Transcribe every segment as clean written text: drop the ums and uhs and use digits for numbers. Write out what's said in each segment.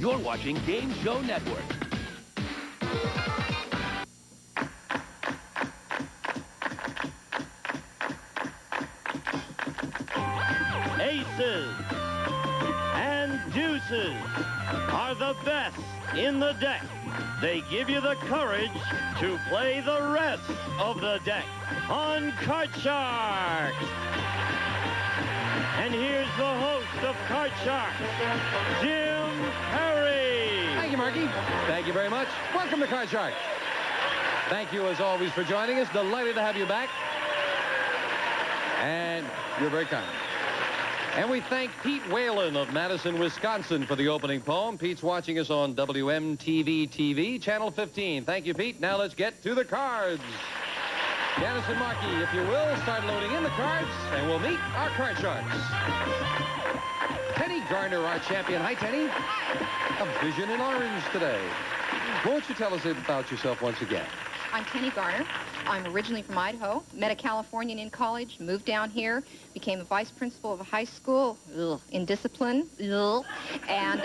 You're watching Game Show Network. Aces and deuces are the best in the deck. They give you the courage to play the rest of the deck on Card Sharks. And here's the host of Card Sharks, Jim Perry. Thank you, Marky. Thank you very much. Welcome to Card Sharks. Thank you, as always, for joining us. Delighted to have you back. And you're very kind. And we thank Pete Whalen of Madison, Wisconsin for the opening poem. Pete's watching us on WMTV-TV, Channel 15. Thank you, Pete. Now let's get to the cards. Janice and Marky, if you will, start loading in the cards, and we'll meet our Card Sharks. Tenny Garner, our champion. Hi, Tenny. A vision in orange today. Won't you tell us about yourself once again? I'm Tenny Garner. I'm originally from Idaho, met a Californian in college, moved down here, became the vice principal of a high school, in discipline, and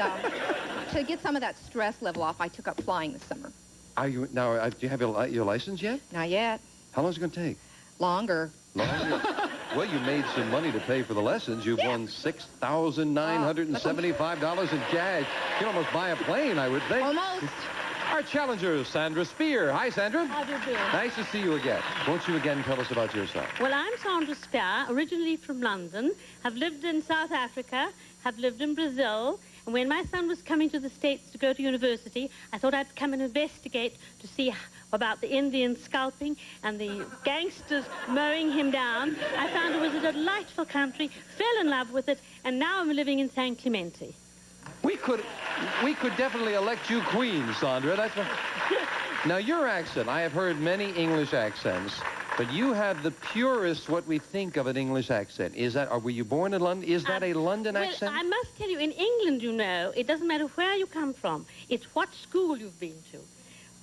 to get some of that stress level off, I took up flying this summer. Are you now? Do you have your license yet? Not yet. How long is it going to take? Longer. Longer? Well, you made some money to pay for the lessons. You've won $6,975 in cash. You can almost buy a plane, I would think. Almost. Our challenger, Sandra Spear. Hi, Sandra. How do you do? Nice to see you again. Won't you again tell us about yourself? Well, I'm Sandra Spear, originally from London, have lived in South Africa, have lived in Brazil, and when my son was coming to the States to go to university, I thought I'd come and investigate to see about the Indian scalping and the gangsters mowing him down. I found it was a delightful country, fell in love with it, and now I'm living in San Clemente. We could definitely elect you queen, Sandra. That's what... Now, your accent, I have heard many English accents, but you have the purest, what we think of an English accent. Is that, or were you born in London? Is that a London accent? Well, I must tell you, in England, you know, it doesn't matter where you come from. It's what school you've been to.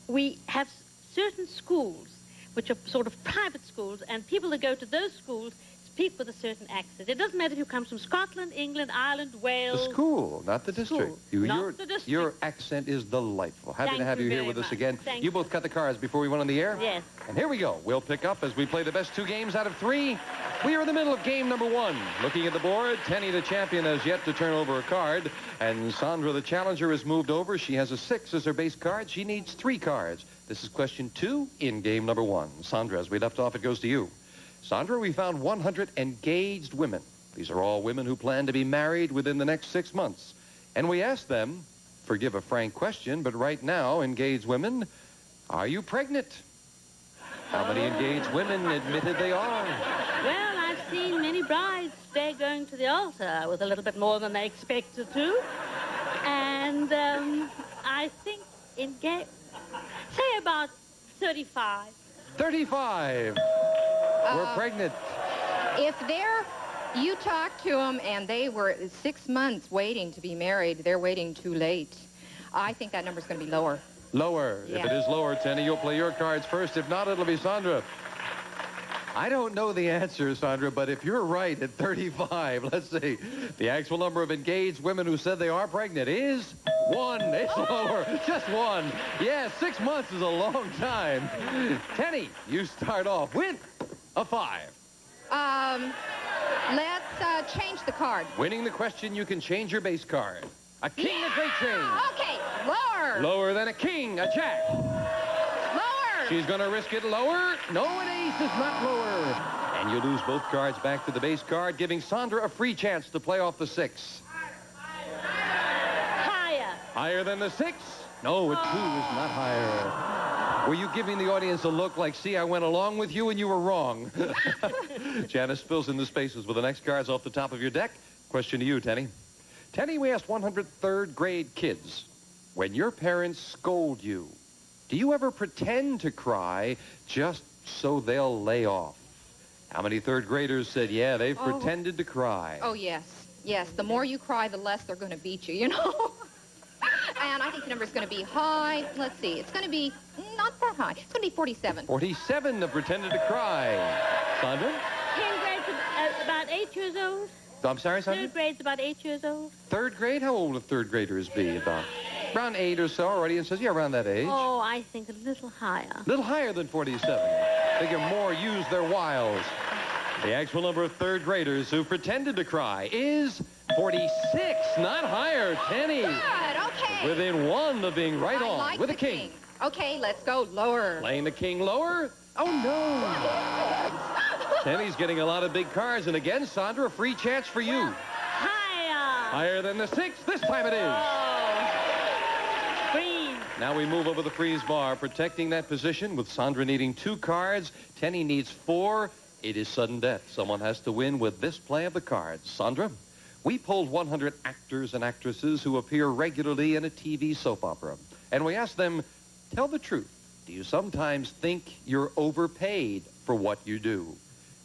We have certain schools, which are sort of private schools, and people that go to those schools speak with a certain accent. It doesn't matter if you come from Scotland, England, Ireland, Wales. The school, not the district. Not the district. Your accent is delightful. Happy to have you here with us again. Thank You both cut the cards before we went on the air? Yes. And here we go. We'll pick up as we play the best 2 games out of 3. We are in the middle of game number 1. Looking at the board, Tenny, the champion, has yet to turn over a card. And Sandra, the challenger, has moved over. She has a 6 as her base card. She needs 3 cards. This is question 2 in game number 1. Sandra, as we left off, it goes to you. Sandra, we found 100 engaged women. These are all women who plan to be married within the next 6 months. And we asked them, forgive a frank question, but right now, engaged women, are you pregnant? How many engaged women admitted they are? Well, I've seen many brides today going to the altar with a little bit more than they expected to. And I think say about 35. 35. We're pregnant. If you talk to them and they were 6 months waiting to be married, they're waiting too late. I think that number's going to be lower. Lower. Yeah. If it is lower, Tenny, you'll play your cards first. If not, it'll be Sandra. I don't know the answer, Sandra, but if you're right at 35, let's see. The actual number of engaged women who said they are pregnant is 1. It's lower. Just 1. Yeah, 6 months is a long time. Tenny, you start off with a 5. Let's change the card. Winning the question, you can change your base card. A king, a great change. Okay, lower. Lower than a king, a jack. Lower. She's going to risk it lower. No, an ace is not lower. And you lose both cards back to the base card, giving Sandra a free chance to play off the 6. Higher. Higher than the 6? No, a 2 is not higher. Were you giving the audience a look like, see, I went along with you and you were wrong? Janice fills in the spaces with the next cards off the top of your deck. Question to you, Tenny. Tenny, we asked 100 third-grade kids, when your parents scold you, do you ever pretend to cry just so they'll lay off? How many third graders said, yeah, they've pretended to cry? Oh, yes. Yes, the more you cry, the less they're going to beat you, you know? And I think the number's going to be high. Let's see. It's going to be not that high. It's going to be 47. 47 have pretended to cry. Sandra? 10 grades, about 8 years old. I'm sorry, Sandra? Third grade's about 8 years old. Third grade? How old would third graders be? About around 8 or so. Our audience says, yeah, around that age. Oh, I think a little higher. A little higher than 47. Figure more use their wiles. The actual number of third graders who pretended to cry is 46. Not higher. Tenny. Good, okay. Within one of being right I on like with a the king. Okay, let's go lower. Playing the king lower. Oh, no. Tenny's getting a lot of big cards. And again, Sandra, a free chance for you. Higher. Higher than the 6. This time it is. Oh. Freeze. Now we move over the freeze bar, protecting that position with Sandra needing 2 cards. Tenny needs 4. It is sudden death. Someone has to win with this play of the cards. Sandra, we polled 100 actors and actresses who appear regularly in a TV soap opera. And we asked them, tell the truth. Do you sometimes think you're overpaid for what you do?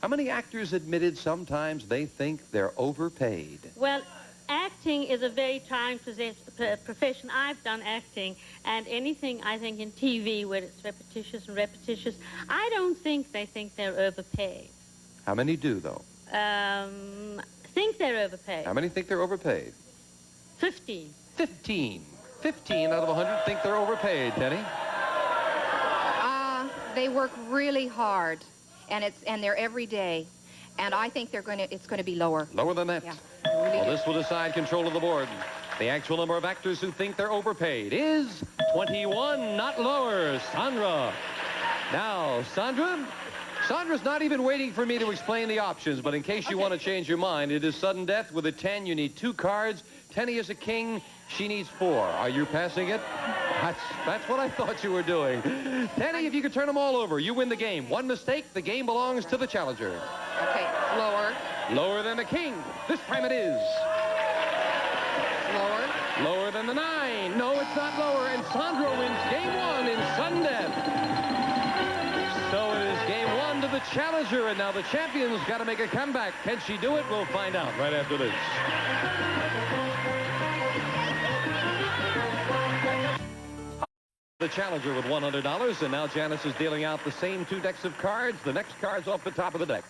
How many actors admitted sometimes they think they're overpaid? Well, acting is a very trying profession. I've done acting, and anything, I think, in TV where it's repetitious and repetitious, I don't think they think they're overpaid. How many do, though? Think they're overpaid. How many think they're overpaid? 15. 15. 15 out of 100 think they're overpaid, Tenny. They work really hard, and they're every day, and I think it's going to be lower. Lower than that? Yeah. I really Well, do. this will decide control of the board. The actual number of actors who think they're overpaid is 21, not lower. Sandra. Now, Sandra's not even waiting for me to explain the options, but in case you want to change your mind, it is sudden death. With a 10, you need 2 cards. Tenny is a king. She needs 4. Are you passing it? That's what I thought you were doing. Tenny, if you could turn them all over, you win the game. One mistake, the game belongs to the challenger. Okay, lower. Lower than the king. This time it is. Lower. Lower than the 9. No, it's not lower. And Sandra wins game 1 in sudden death. So it is game 1 to the challenger. And now the champion's got to make a comeback. Can she do it? We'll find out right after this. The challenger with $100. And now Janice is dealing out the same 2 decks of cards. The next card's off the top of the deck.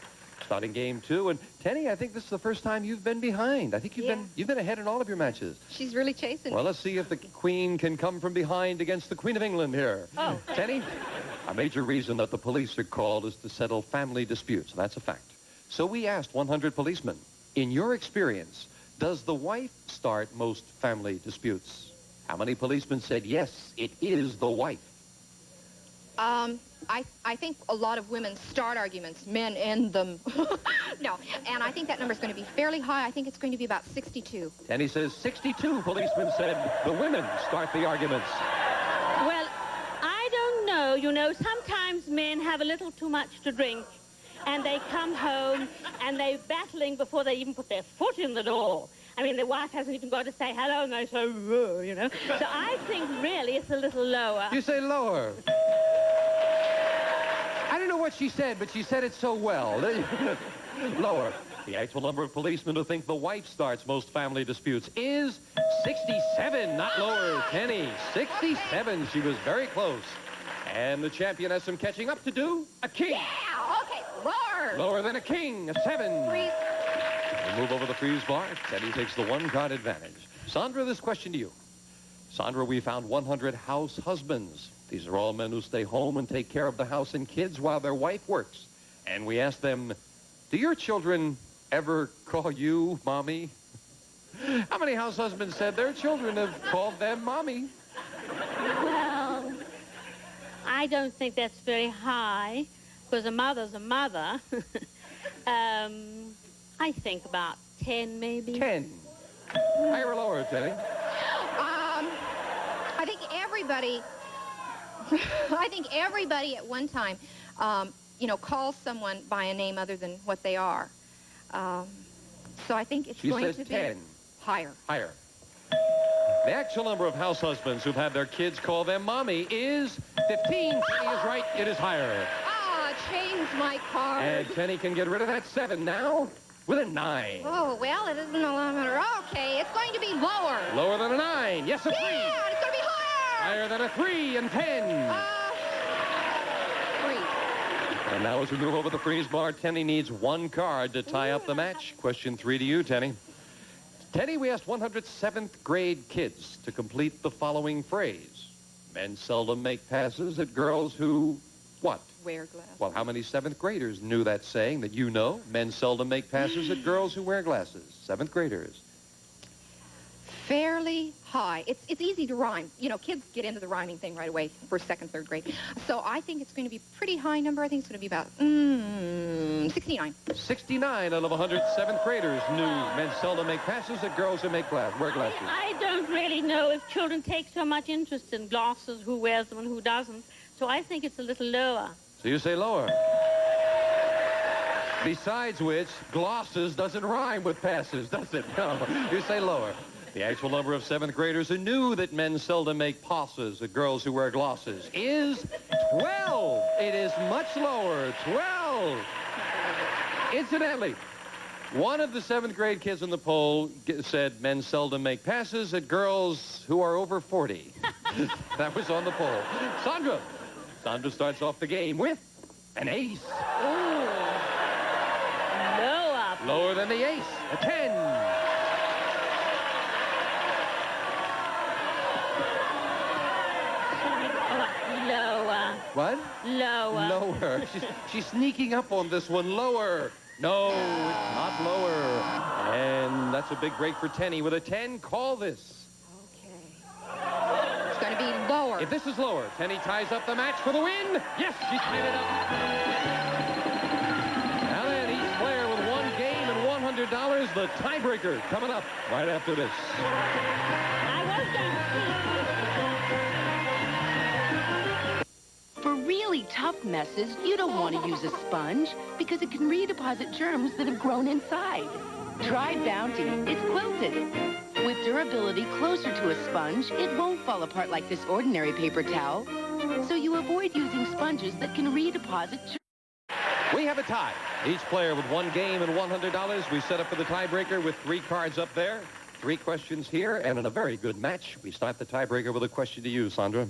Starting game 2. And Tenny, I think this is the first time you've been behind. I think you've been ahead in all of your matches. She's really chasing Well, me. let's see if the Queen can come from behind against the Queen of England here. Oh. Tenny, a major reason that the police are called is to settle family disputes. That's a fact. So we asked 100 policemen, in your experience, does the wife start most family disputes? How many policemen said, yes, it is the wife? I think a lot of women start arguments, men end them. No, and I think that number's going to be fairly high. I think it's going to be about 62. Tenny says 62 policemen said the women start the arguments. Well, I don't know. You know, sometimes men have a little too much to drink, and they come home, and they're battling before they even put their foot in the door. I mean, the wife hasn't even got to say hello, and they're so, you know. So I think really it's a little lower. You say lower. I don't know what she said, but she said it so well. Lower. The actual number of policemen who think the wife starts most family disputes is 67, not lower. Tenny, 67. She was very close. And the champion has some catching up to do. A king. Yeah, okay, lower. Lower than a king, a 7. Freeze. We move over the freeze bar. Tenny takes the 1-card advantage. Sandra, this question to you. Sandra, we found 100 house husbands. These are all men who stay home and take care of the house and kids while their wife works. And we asked them, do your children ever call you mommy? How many house husbands said their children have called them mommy? Well, I don't think that's very high, because a mother's a mother. I think about 10, maybe. 10. Higher or lower, Tenny? I think everybody at one time, calls someone by a name other than what they are. So I think it's She going says to be 10. higher. Higher. The actual number of house husbands who've had their kids call them mommy is 15. Tenny is right. It is higher. Change my card. And Tenny can get rid of that 7 now with a 9. Oh, well, it isn't a lot better. Okay, it's going to be lower. Lower than a 9. Yes, a 3. Yeah, it's going to be higher. Higher than a 3 and 10. 3. And now as we move over the freeze bar, Tenny needs one card to tie up the match. Question 3 to you, Tenny. Tenny, we asked 100 7th grade kids to complete the following phrase. Men seldom make passes at girls who, what? Wear glasses. Well, how many 7th graders knew that saying that you know? Men seldom make passes at girls who wear glasses. 7th graders. Fairly high. It's easy to rhyme. You know, kids get into the rhyming thing right away for 2nd, 3rd grade. So I think it's going to be a pretty high number. I think it's going to be about 69. 69 out of 100 7th graders knew men seldom make passes at girls who wear glasses. I don't really know if children take so much interest in glasses, who wears them and who doesn't. So I think it's a little lower. So you say lower. Besides which, glosses doesn't rhyme with passes, does it? No, you say lower. The actual number of 7th graders who knew that men seldom make passes at girls who wear glosses is 12. It is much lower, 12. Incidentally, one of the 7th grade kids in the poll said men seldom make passes at girls who are over 40. That was on the poll. Sandra. Sandra starts off the game with an ace. Ooh. Lower. Lower than the ace, a 10. Lower. What? Lower. Lower. She's sneaking up on this one. Lower. No, it's not lower. And that's a big break for Tenny with a 10. Call this. Okay. It's going to be lower. If this is lower, Tenny ties up the match for the win. Yes, she tied it up. Now then, each player with one game and $100. The tiebreaker coming up right after this. I was going to For really tough messes, you don't want to use a sponge because it can redeposit germs that have grown inside. Try Bounty. It's quilted. With durability closer to a sponge, it won't fall apart like this ordinary paper towel. So you avoid using sponges that can redeposit germs. We have a tie. Each player with one game and $100. We set up for the tiebreaker with 3 cards up there, 3 questions here, and in a very good match, we start the tiebreaker with a question to you, Sandra.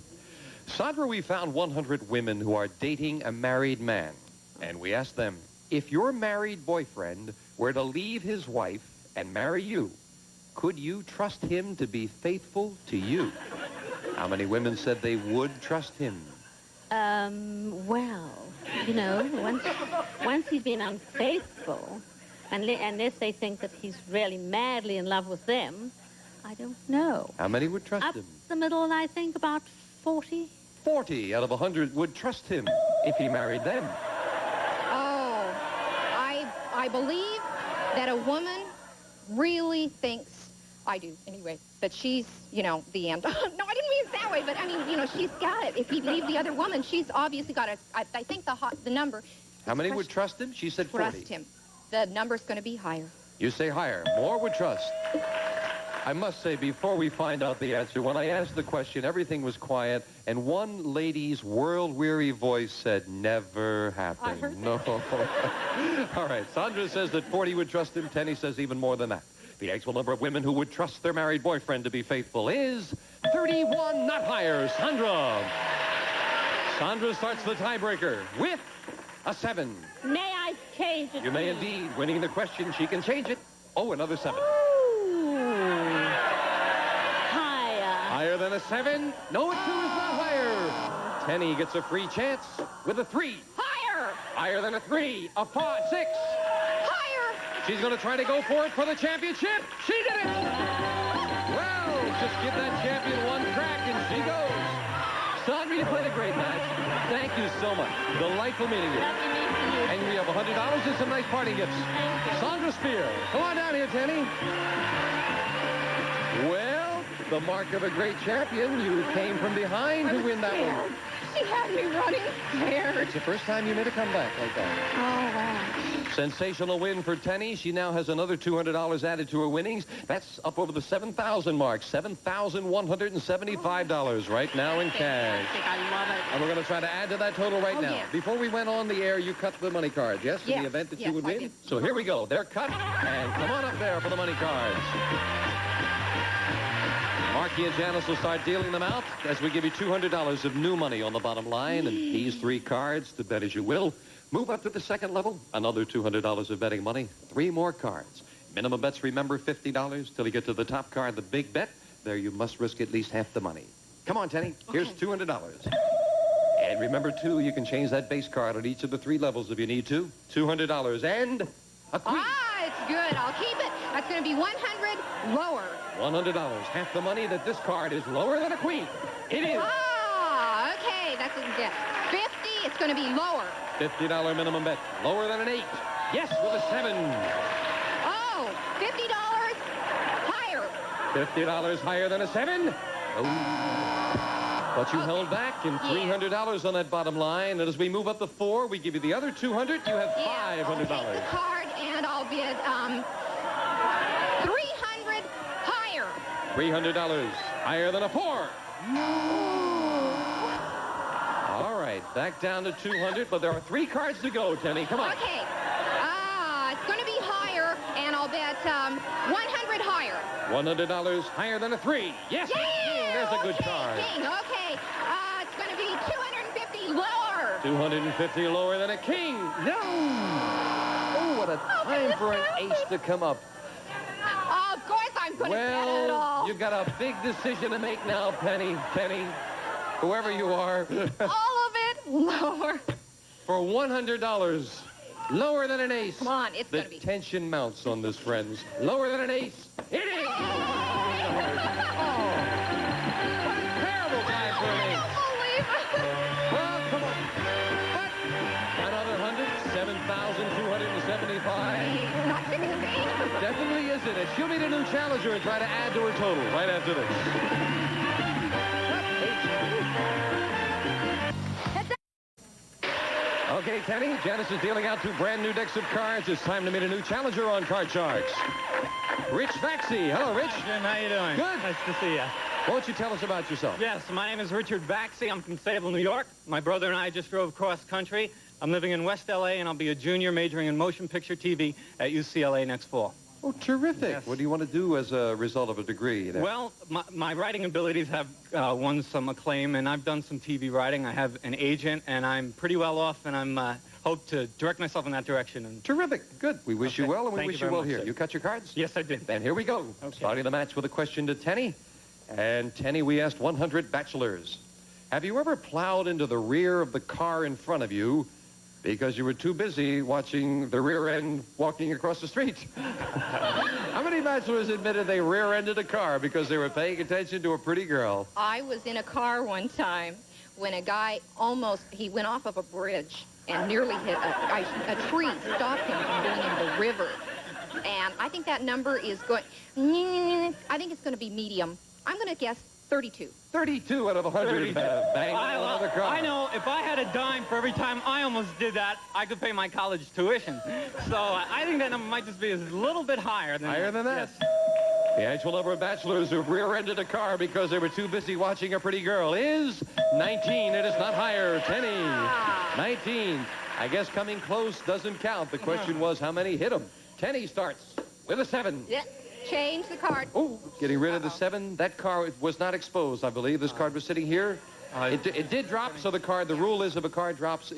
Sandra, we found 100 women who are dating a married man, and we asked them, if your married boyfriend were to leave his wife and marry you, could you trust him to be faithful to you? How many women said they would trust him? Well, you know, once he's been unfaithful, unless they think that he's really madly in love with them, I don't know. How many would trust Up him? the middle, I think about 40. 40 out of 100 would trust him if he married them. Oh, I believe that a woman really thinks, I do anyway, that she's, you know, the end. No, I didn't mean it that way, but I mean, you know, she's got it. If he'd leave the other woman, she's obviously got it. I think the number. How many would trust him? She said 40. Trust him. The number's going to be higher. You say higher. More would trust. I must say, before we find out the answer, when I asked the question, everything was quiet, and one lady's world-weary voice said, never happened. I heard No. All right. Sandra says that 40 would trust him. Tenny says even more than that. The actual number of women who would trust their married boyfriend to be faithful is 31, not higher. Sandra. Sandra starts the tiebreaker with a 7. May I change it? You may indeed. Winning the question, she can change it. Oh, another 7. Higher. Higher than a 7? No, a 2 is not higher. Tenny gets a free chance with a 3. Higher! Higher than a 3. A 5, 6. Higher! She's going to try to go for it for the championship. She did it! Well, just give that champion one crack and she goes. Sandra, you played a great match. Thank you so much. Delightful meeting you. Lovely meeting you. And we have $100 and some nice party gifts. Thank you. Sandra Spear. Come on down here, Tenny. Well, the mark of a great champion. You came from behind to win that one. She had me running scared. It's the first time you made a comeback like that. Oh, wow. Sensational win for Tenny. She now has another $200 added to her winnings. That's up over the 7,000 mark. $7,175 right now in cash. I love it. And we're going to try to add to that total right now. yes. Before we went on the air, you cut the money cards, yes? In Yes, the event that yes, you would I win? did. So here we go. They're cut. And come on up there for the money cards. Marky and Janice will start dealing them out as we give you $200 of new money on the bottom line. And these 3 cards, to bet as you will, Move up to the second level, another $200 of betting money, 3 more cards. Minimum bets, remember, $50 till you get to the top card, the big bet. There you must risk at least half the money. Come on, Tenny. Here's $200. And remember, too, you can change that base card on each of the 3 levels if you need to. $200 and a queen. Ah, it's good. I'll keep it. That's going to be 100 lower. $100, half the money that this card is lower than a queen. It is. Ah, okay. That's a guess. 50, it's going to be lower. $50 minimum bet, lower than an 8. Yes, with a 7. Oh, $50 higher. $50 higher than a 7. Oh. But you held back in $300 on that bottom line. And as we move up to 4, we give you the other 200. You have $500. I'll take the card and I'll bid 300 higher. $300 higher than a 4. All right, back down to 200, but there are 3 cards to go, Tenny. Come on. Okay. It's going to be higher, and I'll bet 100 higher. $100 higher than a 3. Yes, Yeah, there's a good okay, card. King, okay. It's going to be 250 lower. 250 lower than a king. No. Oh, what a time for an ace to come up. Oh, of course I'm going to bet it all. Well, you've got a big decision to make now, Penny. Whoever you are. All of it lower. For $100, lower than an ace. Come on, it's The going to be. tension mounts on this, friends. Lower than an ace. It is. Oh, what a terrible time for an ace. Well, come on. What? Another 100, 7,275. We're not 16. Definitely isn't it? She'll meet a new challenger and try to add to her total right after this. Okay, Tenny, Janice is dealing out 2 brand new decks of cards. It's time to meet a new challenger on Card Sharks. Rich Vaxie. Hello, Rich. Hi, Jim. How you doing? Good. Nice to see you. Why don't you tell us about yourself? Yes, my name is Richard Vaxie. I'm from Sable, New York. My brother and I just drove cross country. I'm living in West L.A., and I'll be a junior majoring in motion picture TV at UCLA next fall. Oh, terrific. Yes. What do you want to do as a result of a degree there? Well, my writing abilities have won some acclaim, and I've done some TV writing. I have an agent, and I'm pretty well off, and I'm hope to direct myself in that direction. And terrific. Good. We wish you Okay. well, and we Thank wish you you very well much, here. sir. You cut your cards? Yes, I did. Then here we go. Okay. Starting the match with a question to Tenny. And Tenny, we asked 100 bachelors. Have you ever plowed into the rear of the car in front of you because you were too busy watching the rear end walking across the street? How many bachelors admitted they rear-ended a car because they were paying attention to a pretty girl? I was in a car one time when a guy he went off of a bridge and nearly hit a tree, stopped him from going into the river. And I think that number is going, I think it's going to be medium. I'm going to guess 32. 32 out of 100 banged on the car. I know if I had a dime for every time I almost did that, I could pay my college tuition. So I think that number might just be a little bit higher than Higher than that? Yes. The actual number of bachelors who rear-ended a car because they were too busy watching a pretty girl is 19. It is not higher. Tenny. 19. I guess coming close doesn't count. The question was how many hit them. Tenny starts with a 7. Yeah. Change the card. Oh, getting rid of the 7. That card was not exposed, I believe. This card was sitting here. It did drop, so the rule is if a card drops,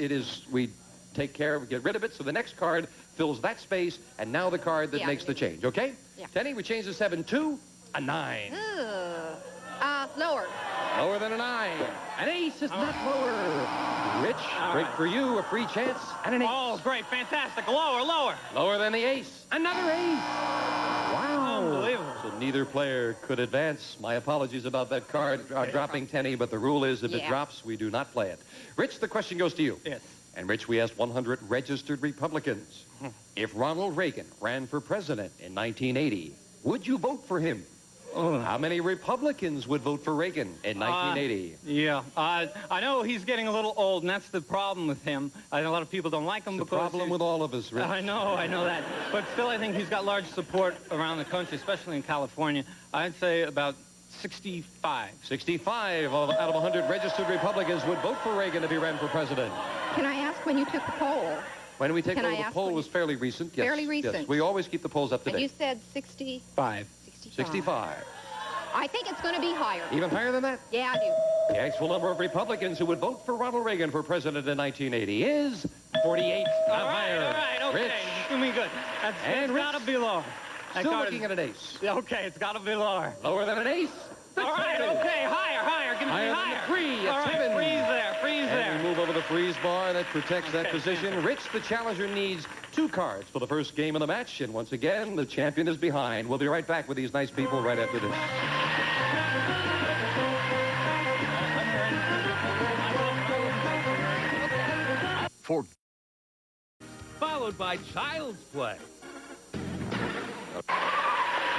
we take care of, get rid of it, so the next card fills that space, and now the card that makes the change, okay? Yeah. Tenny, we change the 7 to a 9. Lower. Lower than a 9. An ace is not lower. Rich, great for you, a free chance, and an ace. Oh, great, fantastic. Lower, lower. Lower than the ace. Another ace. Wow. Unbelievable. So neither player could advance. My apologies about that card dropping, Tenny, but the rule is if it drops, we do not play it. Rich, the question goes to you. Yes. And Rich, we asked 100 registered Republicans. If Ronald Reagan ran for president in 1980, would you vote for him? How many Republicans would vote for Reagan in 1980? Yeah, I know he's getting a little old, and that's the problem with him. I know a lot of people don't like him The because problem with all of us, Rich. I know that. But still, I think he's got large support around the country, especially in California. I'd say about 65. 65 out of 100 registered Republicans would vote for Reagan if he ran for president. Can I ask when you took the poll? When we take Can I the ask poll when was fairly recent. Yes, Fairly Yes. recent. We always keep the polls up to And you date. said 60? 5. 65. I think it's going to be higher. Even higher than that? Yeah, I do. The actual number of Republicans who would vote for Ronald Reagan for president in 1980 is 48. All right, okay. Rich. It's doing good. That's And Rich. gotta be lower. That Still card looking is- at an ace. Okay, it's gotta be lower. Lower than an ace. All right, okay, higher. Give me Higher higher. than the three, a All right, 7. freeze And there. we move over the freeze bar. That protects that Okay. position. Rich, the challenger, needs 2 cards for the first game of the match. And once again, the champion is behind. We'll be right back with these nice people right after this. Followed by Child's Play.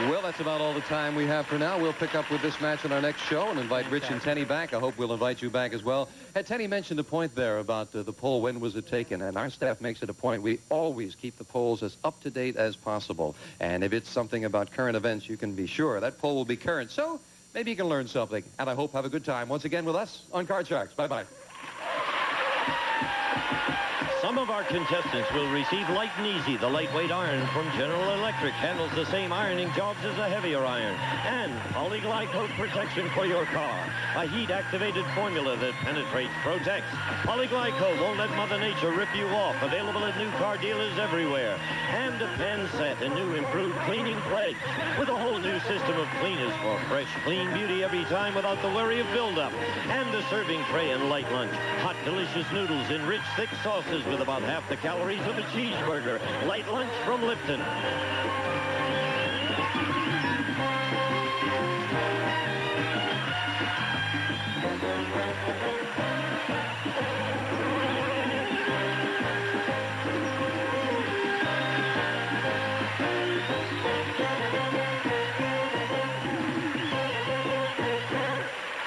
Well, that's about all the time we have for now. We'll pick up with this match in our next show and invite Rich and Tenny back. I hope we'll invite you back as well. Had Tenny mentioned a point there about the poll, when was it taken? And our staff makes it a point. We always keep the polls as up-to-date as possible. And if it's something about current events, you can be sure that poll will be current. So maybe you can learn something. And I hope have a good time once again with us on Card Sharks. Bye-bye. Some of our contestants will receive Light and Easy. The lightweight iron from General Electric handles the same ironing jobs as a heavier iron. And Polyglycol protection for your car. A heat-activated formula that penetrates, protects. Polyglycol won't let Mother Nature rip you off. Available at new car dealers everywhere. And a pen set, a new improved cleaning pledge. With a whole new system of cleaners for fresh, clean beauty every time without the worry of buildup. And a serving tray and light lunch. Hot, delicious noodles in rich, thick sauces with about half the calories of a cheeseburger. Light lunch from Lipton.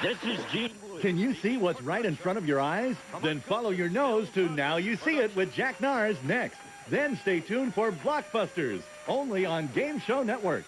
This is Gene Wood. Can you see what's right in front of your eyes? Then follow your nose to Now You See It with Jack Nars next. Then stay tuned for Blockbusters, only on Game Show Network.